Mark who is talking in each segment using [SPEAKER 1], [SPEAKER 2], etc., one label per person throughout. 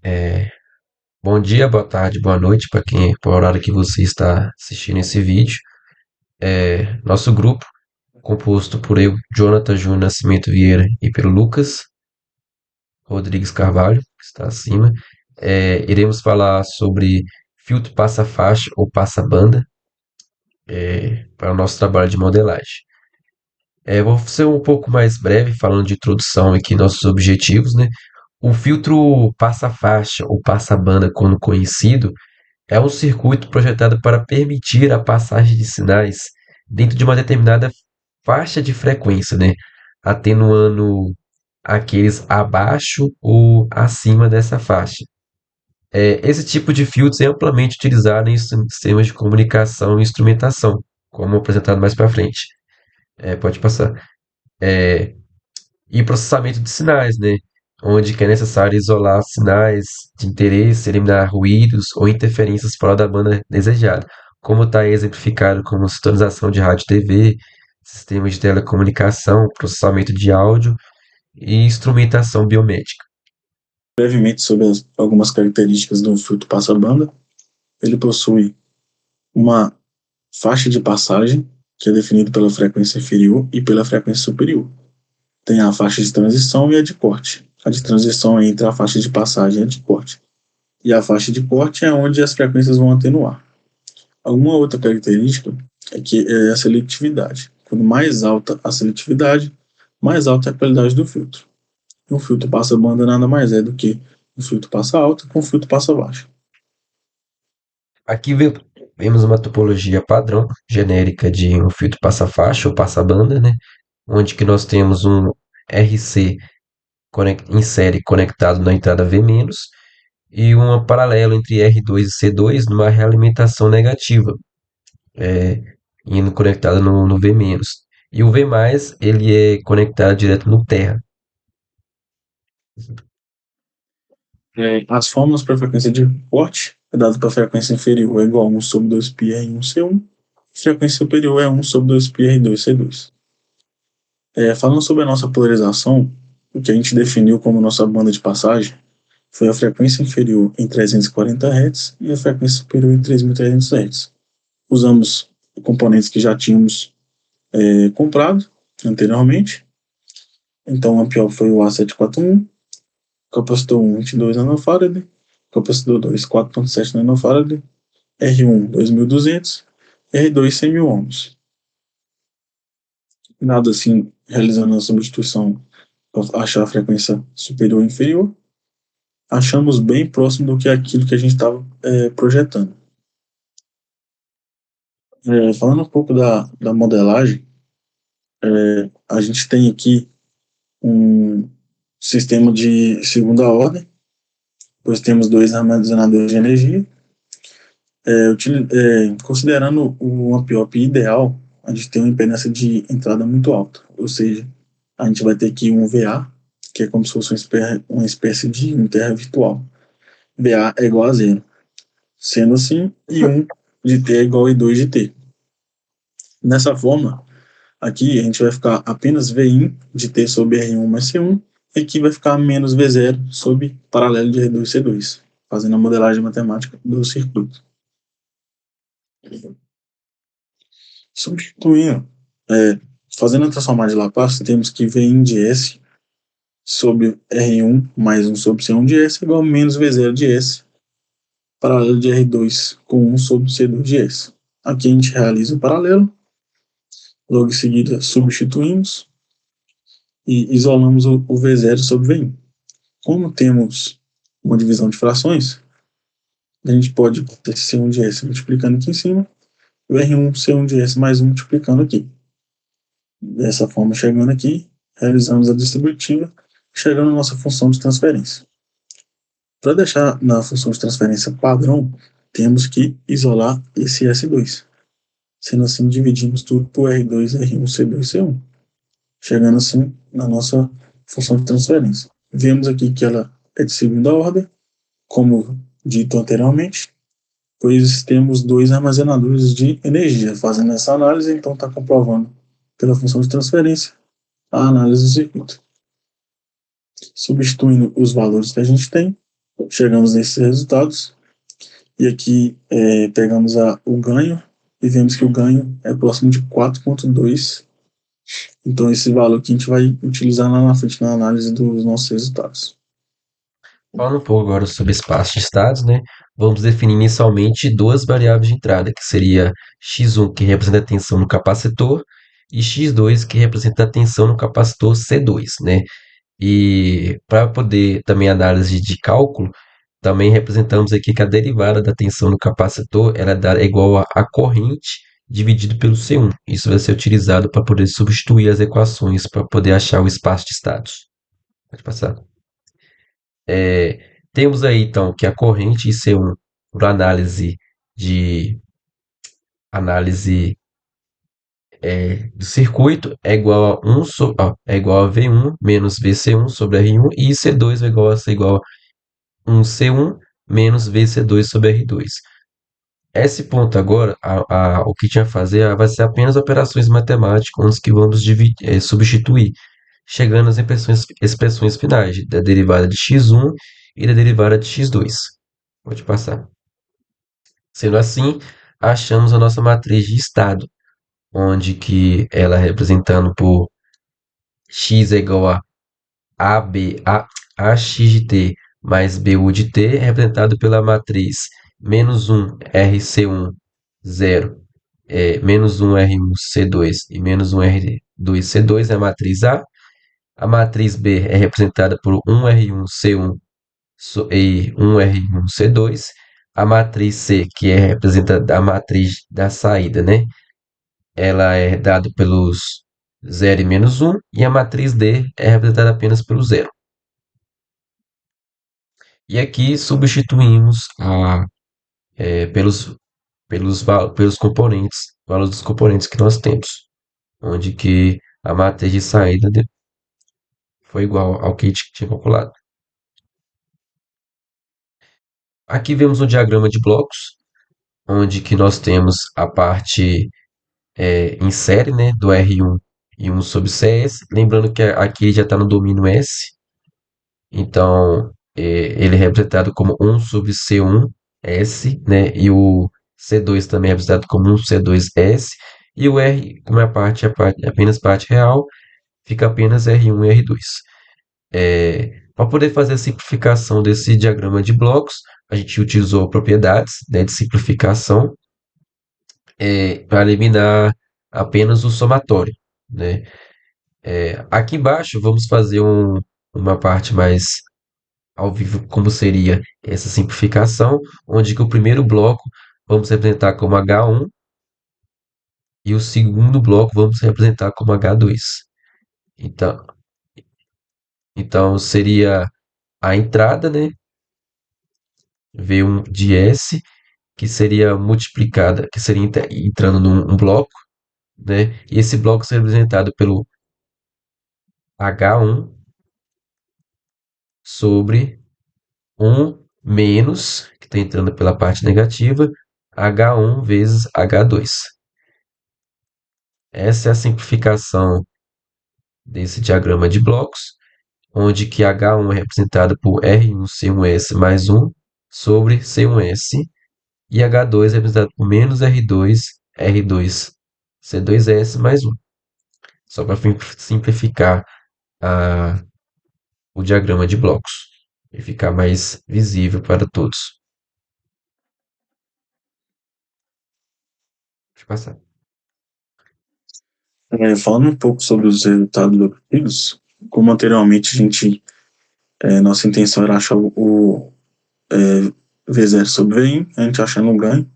[SPEAKER 1] É, bom dia, boa tarde, boa noite para quem, para o horário que você está assistindo esse vídeo. Nosso grupo, composto por eu, Jonathan Júnior Nascimento Vieira e pelo Lucas Rodrigues Carvalho, que está acima, iremos falar sobre filtro passa-faixa ou passa-banda para o nosso trabalho de modelagem. Vou ser um pouco mais breve, falando de introdução aqui, nossos objetivos, né? O filtro passa-faixa ou passa-banda, quando conhecido, é um circuito projetado para permitir a passagem de sinais dentro de uma determinada faixa de frequência, né? Atenuando aqueles abaixo ou acima dessa faixa. Esse tipo de filtros é amplamente utilizado em sistemas de comunicação e instrumentação, como apresentado mais para frente. Pode passar. E processamento de sinais, né? Onde que é necessário isolar sinais de interesse, eliminar ruídos ou interferências fora da banda desejada, como está exemplificado como sintonização de rádio e TV, sistemas de telecomunicação, processamento de áudio e instrumentação biomédica.
[SPEAKER 2] Brevemente sobre algumas características do filtro passa-banda. Ele possui uma faixa de passagem, que é definida pela frequência inferior e pela frequência superior. Tem a faixa de transição e a de corte. A de transição é entre a faixa de passagem e a de corte. E a faixa de corte é onde as frequências vão atenuar. Alguma outra característica é que é a seletividade. Quanto mais alta a seletividade, mais alta é a qualidade do filtro. E um filtro passa-banda nada mais é do que um filtro passa-alto com um filtro passa-baixo.
[SPEAKER 1] Aqui vemos uma topologia padrão genérica de um filtro passa-faixa ou passa-banda, né? Onde que nós temos um RC em série conectado na entrada V-, e um paralelo entre R2 e C2 numa realimentação negativa, é, indo conectado no V-. E o V+, ele é conectado direto no terra.
[SPEAKER 2] As fórmulas para a frequência de corte é dado para a frequência inferior é igual a 1 sobre 2 π R1C1, frequência superior é 1 sobre 2 π R2C2. Falando sobre a nossa polarização, o que a gente definiu como nossa banda de passagem foi a frequência inferior em 340 Hz e a frequência superior em 3.300 Hz. Usamos componentes que já tínhamos comprado anteriormente. Então, o amplificador foi o A741, capacitor 1, 22 nanofarad, capacitor 2, 4.7 nanofarad, R1, 2.200, R2, 100.000 ohms. Nada assim, realizando a substituição para achar a frequência superior ou inferior, achamos bem próximo do que aquilo que a gente estava projetando. Falando um pouco da modelagem, a gente tem aqui um sistema de segunda ordem, pois temos dois armazenadores de energia. Considerando o amp ideal, a gente tem uma impedância de entrada muito alta, ou seja, a gente vai ter aqui um VA, que é como se fosse uma espécie de um terra virtual. VA é igual a zero. Sendo assim, I1 de T é igual a I2 de T. Nessa forma, aqui a gente vai ficar apenas Vin de T sobre R1 mais C1, e aqui vai ficar menos V0 sobre paralelo de R2C2, fazendo a modelagem matemática do circuito. Substituindo, fazendo a transformada de Laplace, temos que Vin de S sobre R1 mais 1 sobre C1 de S igual a menos V0 de S, paralelo de R2 com 1 sobre C2 de S. Aqui a gente realiza o paralelo, logo em seguida substituímos e isolamos o V0 sobre V1. Como temos uma divisão de frações, a gente pode ter C1 de S multiplicando aqui em cima, e o R1 C1 de S mais 1 multiplicando aqui. Dessa forma, chegando aqui, realizamos a distributiva, chegando na nossa função de transferência. Para deixar na função de transferência padrão, temos que isolar esse S2. Sendo assim, dividimos tudo por R2, R1, C2, C1. Chegando assim na nossa função de transferência. Vemos aqui que ela é de segunda ordem, como dito anteriormente, pois temos dois armazenadores de energia. Fazendo essa análise, então está comprovando pela função de transferência a análise do circuito. Substituindo os valores que a gente tem, Chegamos nesses resultados e aqui pegamos o ganho e vemos que o ganho é próximo de 4,2. Então, esse valor que a gente vai utilizar lá na frente na análise dos nossos resultados.
[SPEAKER 1] Falando um pouco agora sobre espaço de estados, né? Vamos definir inicialmente duas variáveis de entrada, que seria x1, que representa a tensão no capacitor, e x2, que representa a tensão no capacitor C2, né? E para poder também análise de cálculo, também representamos aqui que a derivada da tensão no capacitor é igual a corrente dividido pelo C1. Isso vai ser utilizado para poder substituir as equações para poder achar o espaço de estados. Pode passar. Temos aí então que a corrente IC1 por análise do circuito é igual a é igual a V1 menos VC1 sobre R1 e IC2 ser igual a 1C1 menos VC2 sobre R2. Esse ponto agora, o que tinha a fazer vai ser apenas operações matemáticas, onde que vamos substituir, chegando às expressões finais da derivada de x1 e da derivada de x2. Pode passar. Sendo assim, achamos a nossa matriz de estado, onde que ela representando por x é igual a AX de t mais BU de t, representado pela matriz menos 1 RC1 0, menos 1 R1 C2 e menos 1 R2 C2 é a matriz A. A matriz B é representada por 1 R1 C1 e 1 R1 C2. A matriz C, que é representada a matriz da saída, né? Ela é dada pelos 0 e menos 1, e a matriz D é representada apenas pelo 0. E aqui substituímos pelos componentes, valores dos componentes que nós temos, onde que a matriz de saída foi igual ao que a gente tinha calculado. Aqui vemos um diagrama de blocos, onde que nós temos a parte em série, né, do R1 e 1 sobre CS. Lembrando que aqui já está no domínio S, então ele é representado como 1 sobre C1 S, né, e o C2 também é representado como 1 C2 S, e o R, como é apenas parte real, fica apenas R1 e R2. Para poder fazer a simplificação desse diagrama de blocos, a gente utilizou propriedades, né, de simplificação para eliminar apenas o somatório, né? Aqui embaixo vamos fazer uma parte mais ao vivo, como seria essa simplificação, onde que o primeiro bloco vamos representar como H1 e o segundo bloco vamos representar como H2. Então, então seria a entrada, né, V1 de S, que seria multiplicada, que seria entrando num bloco, né? E esse bloco seria representado pelo H1 sobre 1 menos, que está entrando pela parte negativa, H1 vezes H2. Essa é a simplificação desse diagrama de blocos, onde que H1 é representado por R1C1S mais 1 sobre C1S, e H2 é representado por menos R2 C2S mais 1. Só para simplificar o diagrama de blocos e ficar mais visível para todos. Deixa eu passar.
[SPEAKER 2] Falando um pouco sobre os resultados obtidos, como anteriormente nossa intenção era achar o V0 sobre V1, a gente achando um ganho.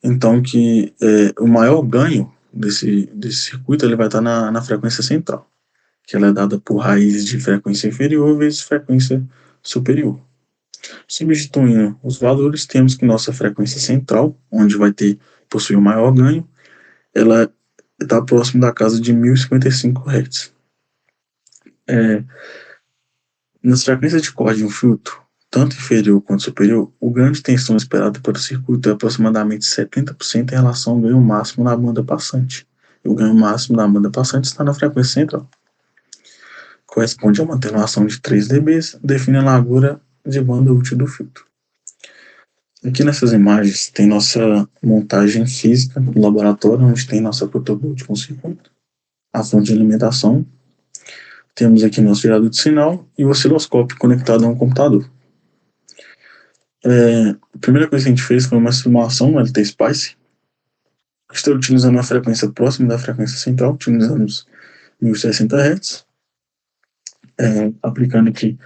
[SPEAKER 2] Então, que o maior ganho desse circuito ele vai estar na frequência central, que ela é dada por raiz de frequência inferior vezes frequência superior. Substituindo os valores, temos que nossa frequência central, onde possui o maior ganho, ela está próximo da casa de 1055 Hz. Nas frequências de corte de um filtro, tanto inferior quanto superior, o ganho de tensão esperado pelo circuito é aproximadamente 70% em relação ao ganho máximo na banda passante. E o ganho máximo da banda passante está na frequência central. Corresponde a uma atenuação de 3 dB, define a largura de banda útil do filtro. Aqui nessas imagens tem nossa montagem física no laboratório, onde tem nossa protoboot com circuito, a fonte de alimentação, temos aqui nosso gerador de sinal e o osciloscópio conectado a um computador. A primeira coisa que a gente fez foi uma simulação no LT-Spice. Estou utilizando a frequência próxima da frequência central, utilizamos 1060 Hz, aplicando aqui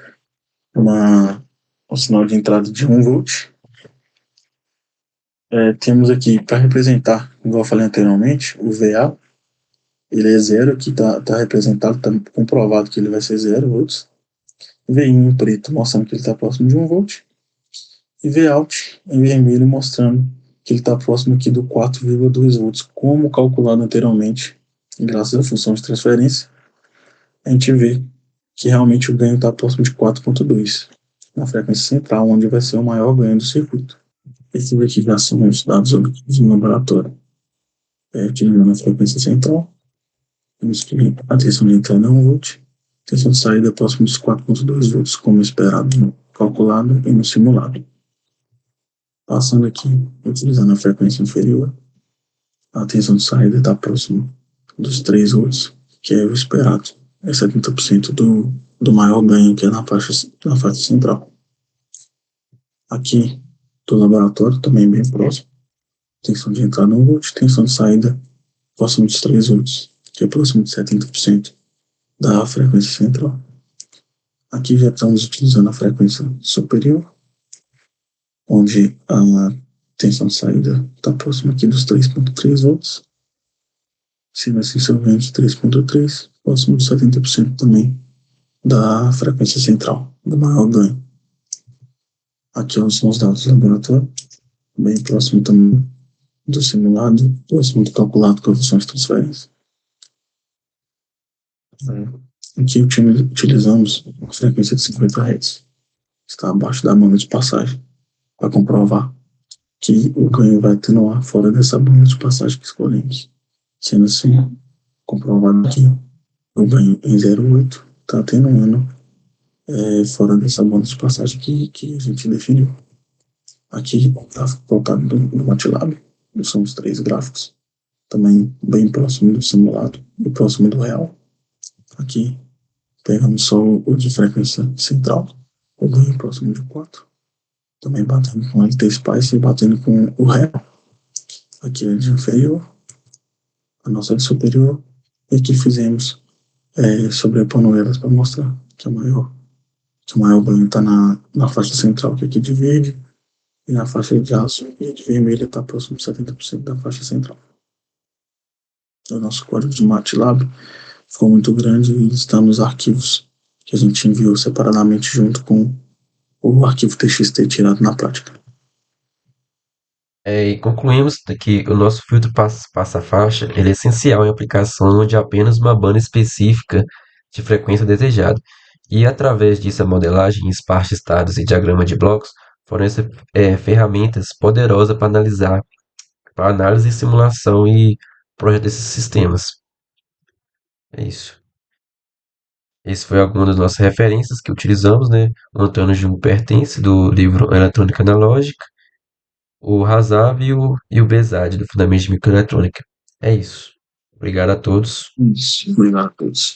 [SPEAKER 2] um sinal de entrada de 1 volt. Temos aqui, para representar, igual eu falei anteriormente, o VA, ele é zero, aqui está representado, está comprovado que ele vai ser 0 volts. VI em preto, mostrando que ele está próximo de 1 volt. E Vout em vermelho, mostrando que ele está próximo aqui do 4,2 volts, como calculado anteriormente, graças à função de transferência. A gente vê que realmente o ganho está próximo de 4,2 na frequência central, onde vai ser o maior ganho do circuito. Esse aqui já são os dados obtidos no laboratório. Utilizando a frequência central, temos que a tensão de entrada é 1 volt, tensão de saída é próximo dos 4,2 volts, como esperado no calculado e no simulado. Passando aqui, utilizando a frequência inferior, a tensão de saída está próximo dos 3 volts, que é o esperado. É 70% do maior ganho que é na faixa central. Aqui do laboratório, também bem próximo. Tensão de entrada 1 volt, tensão de saída próximo dos 3 volts, que é próximo de 70% da frequência central. Aqui já estamos utilizando a frequência superior, onde a tensão de saída está próxima aqui dos 3,3 volts. Sendo assim, seu ganho de 3,3, próximo de 70% também da frequência central, do maior ganho. Aqui são os dados do laboratório, bem próximo também do simulado, próximo do calculado com a função de transferência. Aqui utilizamos a frequência de 50 Hz, está abaixo da banda de passagem, para comprovar que o ganho vai atenuar fora dessa banda de passagem que escolhemos. Sendo assim, comprovado que o ganho em 0,8 está atenuando fora dessa banda de passagem que a gente definiu. Aqui está colocado no MATLAB, são os 3 gráficos, também bem próximo do simulado e próximo do real. Aqui pegamos só o de frequência central, o ganho próximo de 4, também batendo com o LT-Spice e batendo com o real. Aqui é de inferior, a nossa de superior, e aqui fizemos sobrepondo elas para mostrar que o maior ganho está na faixa central, que aqui de verde, e na faixa de azul e de vermelho está próximo de 70% da faixa central. O nosso código de MATLAB ficou muito grande e está nos arquivos que a gente enviou separadamente junto com o arquivo TXT tirado na prática.
[SPEAKER 1] E concluímos que o nosso filtro passa-faixa ele é essencial em aplicação de apenas uma banda específica de frequência desejada. E através disso, a modelagem, sparse-estados e diagrama de blocos fornecem ferramentas poderosas para análise, simulação e projeto desses sistemas. É isso. Esse foi alguma das nossas referências que utilizamos, né? O Antônio Jung pertence do livro Eletrônica Analógica, o Hasav e o Bezad do Fundamentos de Microeletrônica. É isso. Obrigado a todos.
[SPEAKER 2] Isso, obrigado a todos.